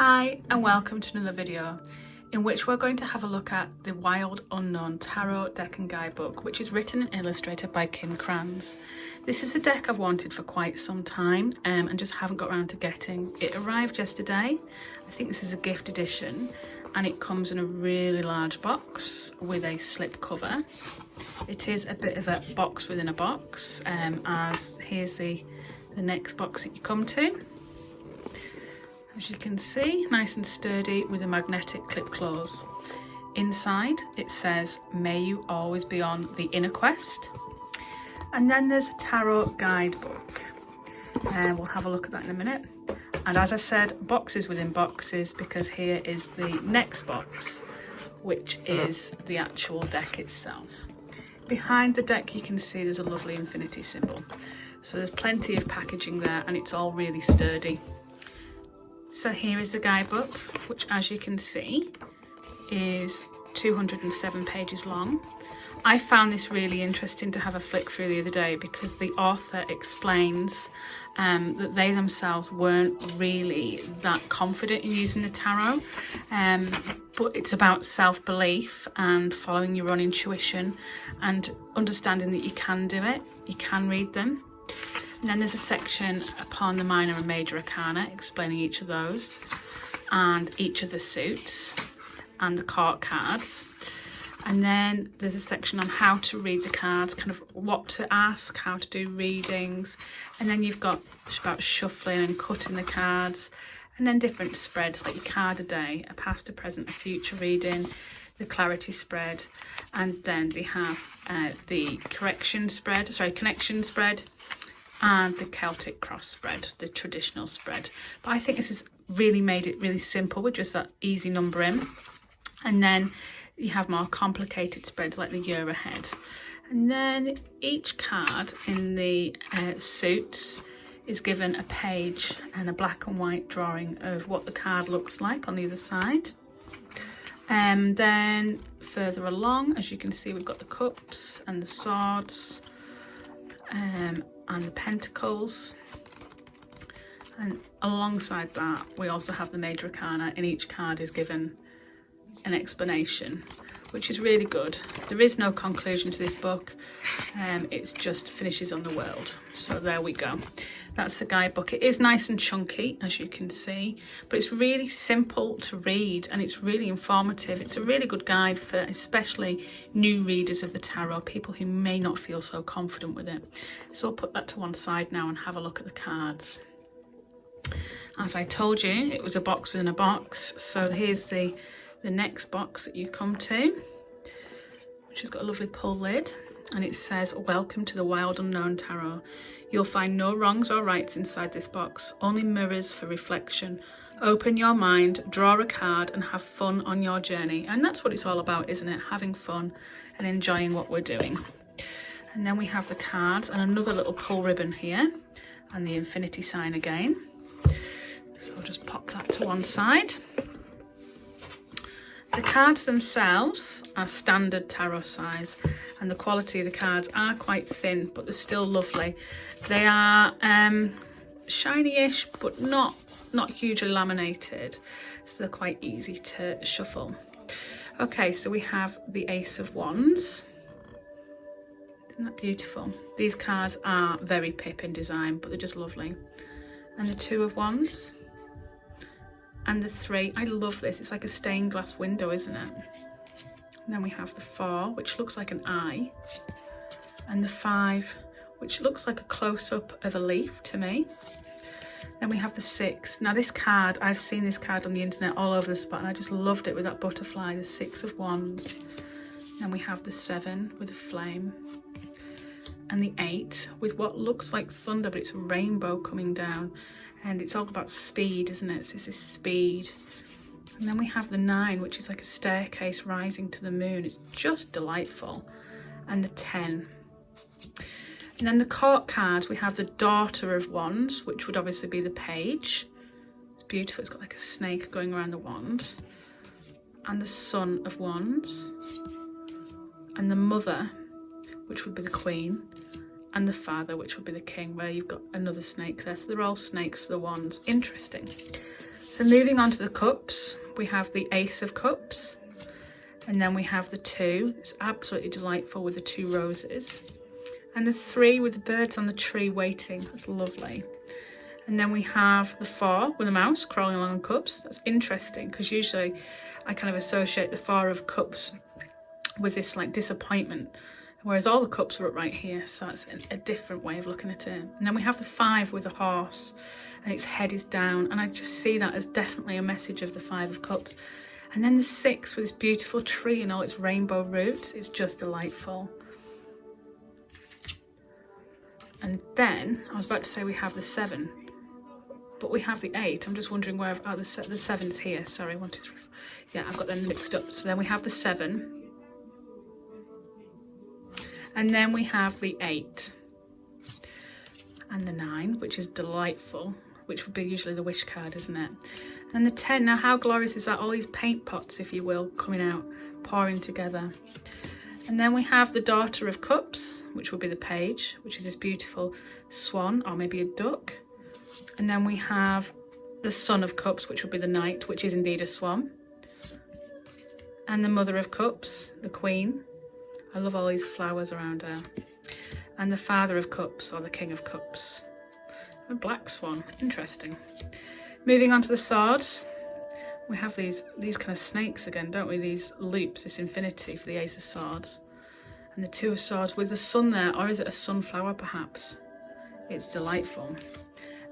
Hi and welcome to another video in which we're going to have a look at the Wild Unknown Tarot Deck and Guidebook, which is written and illustrated by Kim Krans. This is a deck I've wanted for quite some time and just haven't got around to getting. It arrived yesterday. I think this is a gift edition and it comes in a really large box with a slip cover. It is a bit of a box within a box, as here's the next box that you come to. As you can see, nice and sturdy with a magnetic clip close. Inside it says, "May you always be on the inner quest." And then there's a tarot guidebook. We'll have a look at that in a minute. And as I said, boxes within boxes, because here is the next box, which is the actual deck itself. Behind the deck you can see there's a lovely infinity symbol. So there's plenty of packaging there and it's all really sturdy. So here is the guidebook, which as you can see is 207 pages long. I found this really interesting to have a flick through the other day because the author explains that they themselves weren't really that confident in using the tarot, but it's about self-belief and following your own intuition and understanding that you can do it, you can read them. And then there's a section upon the minor and major arcana explaining each of those and each of the suits and the court cards. And then there's a section on how to read the cards, kind of what to ask, how to do readings. And then you've got about shuffling and cutting the cards, and then different spreads like your card a day, a past, a present, a future reading, the clarity spread, and then they have the connection spread, and the Celtic cross spread, the traditional spread. But I think this has really made it really simple with just that easy numbering. And then you have more complicated spreads like the year ahead. And then each card in the suits is given a page and a black and white drawing of what the card looks like on the other side. And then further along, as you can see, we've got the cups and the swords, and the pentacles, and alongside that we also have the major arcana, and each card is given an explanation, which is really good. There is no conclusion to this book, it's just finishes on the world. So there we go, that's the guidebook. It is nice and chunky, as you can see, but it's really simple to read and it's really informative. It's a really good guide for especially new readers of the tarot, people who may not feel so confident with it. So I'll put that to one side now and have a look at the cards. As I told you, it was a box within a box. So here's the next box that you come to, which has got a lovely pull lid, and it says, "Welcome to the Wild Unknown Tarot. You'll find no wrongs or rights inside this box, only mirrors for reflection. Open your mind, draw a card and have fun on your journey." And that's what it's all about, isn't it? Having fun and enjoying what we're doing. And then we have the cards and another little pull ribbon here and the infinity sign again. So I'll just pop that to one side. The cards themselves are standard tarot size and the quality of the cards are quite thin, but they're still lovely. They are shiny-ish but not hugely laminated, so they're quite easy to shuffle. Okay, so we have the Ace of Wands. Isn't that beautiful? These cards are very pip in design, but they're just lovely. And the Two of Wands. And the Three. I love this, it's like a stained glass window, isn't it? And then we have the Four, which looks like an eye, and the Five, which looks like a close-up of a leaf to me. Then we have the Six. Now this card, I've seen this card on the internet all over the spot and I just loved it with that butterfly, the Six of Wands. Then we have the Seven with a flame, and the Eight with what looks like thunder, but it's a rainbow coming down. And it's all about speed, isn't it? So this is speed. And then we have the Nine, which is like a staircase rising to the moon. It's just delightful. And the 10. And then the court cards, we have the Daughter of Wands, which would obviously be the Page. It's beautiful, it's got like a snake going around the wand. And the Son of Wands. And the Mother, which would be the Queen. And the Father, which would be the King, where you've got another snake there. So they're all snakes for the wands. Interesting. So moving on to the cups, we have the Ace of Cups, and then we have the 2. It's absolutely delightful with the 2 roses, and the 3 with the birds on the tree waiting. That's lovely. And then we have the 4 with a mouse crawling along on cups. That's interesting because usually I kind of associate the 4 of cups with this like disappointment, whereas all the cups are right here, so that's a different way of looking at it. And then we have the 5 with a horse and its head is down, and I just see that as definitely a message of the 5 of Cups. And then the 6 with this beautiful tree and all its rainbow roots. It's just delightful. And then I was about to say we have the 7, but we have the 8. I'm just wondering where the 7's here. Sorry, 1, 2, 3, 4. Yeah, I've got them mixed up. So then we have the 7, and then we have the 8 and the 9, which is delightful, which would be usually the wish card, isn't it? And the 10. Now how glorious is that? All these paint pots, if you will, coming out, pouring together. And then we have the Daughter of Cups, which will be the Page, which is this beautiful swan or maybe a duck. And then we have the Son of Cups, which will be the Knight, which is indeed a swan. And the Mother of Cups, the Queen. I love all these flowers around her. And the Father of Cups, or the King of Cups. A black swan, interesting. Moving on to the swords, we have these kind of snakes again, don't we? These loops, this infinity for the Ace of Swords. And the 2 of Swords with the sun there, or is it a sunflower perhaps? It's delightful.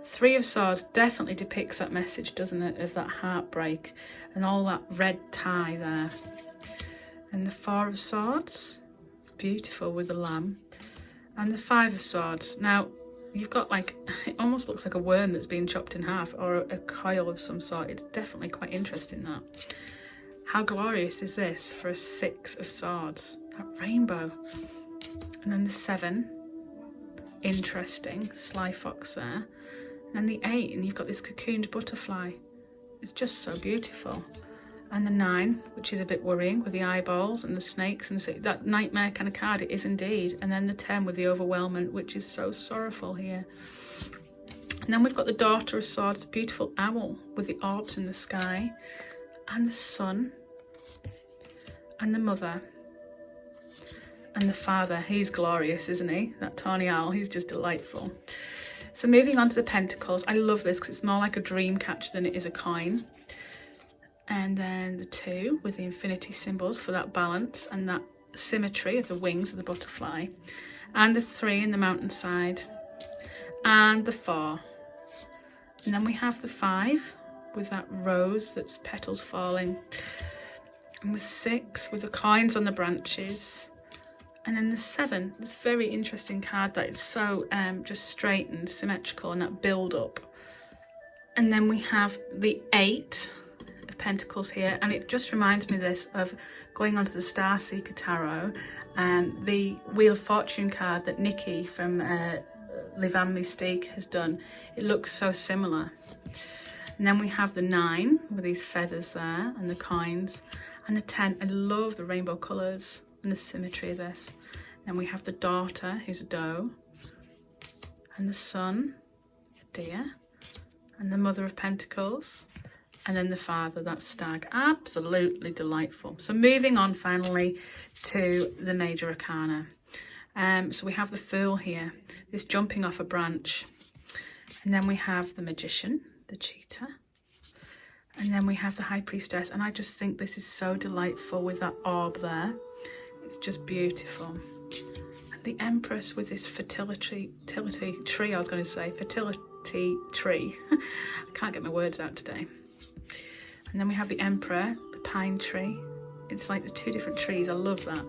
3 of Swords definitely depicts that message, doesn't it, of that heartbreak and all that red tie there. And the 4 of Swords, it's beautiful with the lamb. And the 5 of Swords. Now, you've got like, it almost looks like a worm that's been chopped in half, or a coil of some sort. It's definitely quite interesting, that. How glorious is this for a 6 of Swords? That rainbow. And then the 7, interesting, sly fox there. And then the 8, and you've got this cocooned butterfly. It's just so beautiful. And the 9, which is a bit worrying with the eyeballs and the snakes, and that nightmare kind of card, it is indeed. And then the 10 with the overwhelmment, which is so sorrowful here. And then we've got the Daughter of Swords, beautiful owl with the orbs in the sky, and the sun, and the Mother, and the Father. He's glorious, isn't he? That tawny owl, he's just delightful. So moving on to the Pentacles, I love this because it's more like a dream catcher than it is a coin. And then the 2 with the infinity symbols for that balance and that symmetry of the wings of the butterfly. And the 3 in the mountainside. And the 4. And then we have the 5 with that rose that's petals falling. And the 6 with the coins on the branches. And then the 7, this very interesting card that is so just straight and symmetrical, and that build up. And then we have the 8 of Pentacles here, and it just reminds me of going onto the Starseeker Tarot and the Wheel of Fortune card that Nikki from Les Van Mystique has done. It looks so similar. And then we have the 9 with these feathers there and the coins, and the 10. I love the rainbow colours and the symmetry of this. Then we have the Daughter, who's a doe, and the Sun, a deer, and the Mother of Pentacles, and then the Father, that stag. Absolutely delightful. So moving on finally to the Major Arcana. So we have the Fool here, this jumping off a branch, and then we have the Magician, the cheetah, and then we have the High Priestess, and I just think this is so delightful with that orb there. It's just beautiful. And the Empress with this fertility tree, I was going to say, fertility tree. I can't get my words out today. And then we have the Emperor, the pine tree. It's like the 2 different trees, I love that.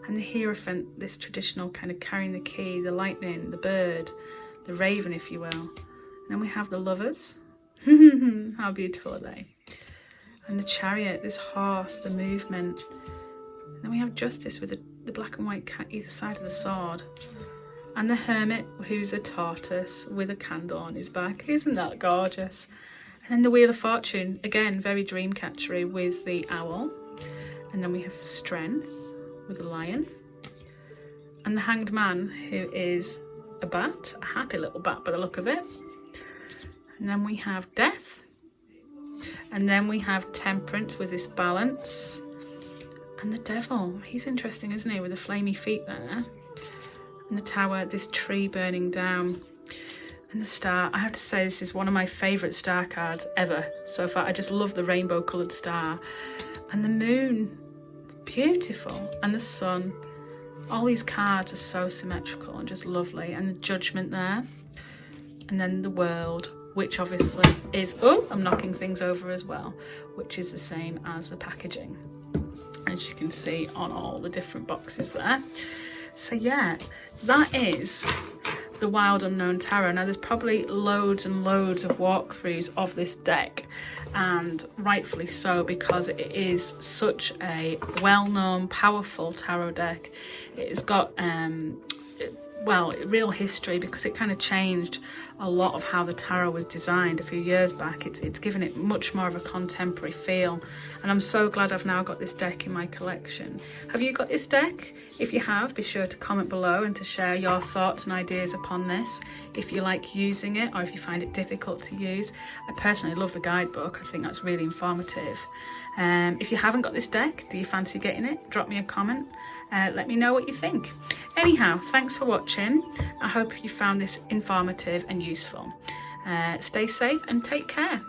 And the Hierophant, this traditional kind of carrying the key, the lightning, the bird, the raven, if you will. And then we have the Lovers. How beautiful are they? And the Chariot, this horse, the movement. And then we have Justice with the black and white cat either side of the sword. And the Hermit, who's a tortoise with a candle on his back. Isn't that gorgeous? And then the Wheel of Fortune, again, very dream catchery with the owl. And then we have Strength with the lion. And the Hanged Man, who is a bat, a happy little bat by the look of it. And then we have Death And then we have Temperance with this balance. And the Devil, he's interesting, isn't he, with the flamey feet there. And the Tower, this tree burning down. And the Star, I have to say this is one of my favourite star cards ever so far. I just love the rainbow coloured star. And the Moon, beautiful. And the Sun. All these cards are so symmetrical and just lovely. And the Judgment there. And then the World, which obviously is, oh, I'm knocking things over as well, which is the same as the packaging, as you can see on all the different boxes there. So yeah, that is the Wild Unknown Tarot. Now there's probably loads and loads of walkthroughs of this deck, and rightfully so, because it is such a well-known, powerful tarot deck. It's got well, real history, because it kind of changed a lot of how the tarot was designed a few years back. It's given it much more of a contemporary feel, and I'm so glad I've now got this deck in my collection. Have you got this deck? If you have, be sure to comment below and to share your thoughts and ideas upon this, if you like using it or if you find it difficult to use. I personally love the guidebook. I think that's really informative. If you haven't got this deck, do you fancy getting it? Drop me a comment. Let me know what you think. Anyhow, thanks for watching. I hope you found this informative and useful. Stay safe and take care.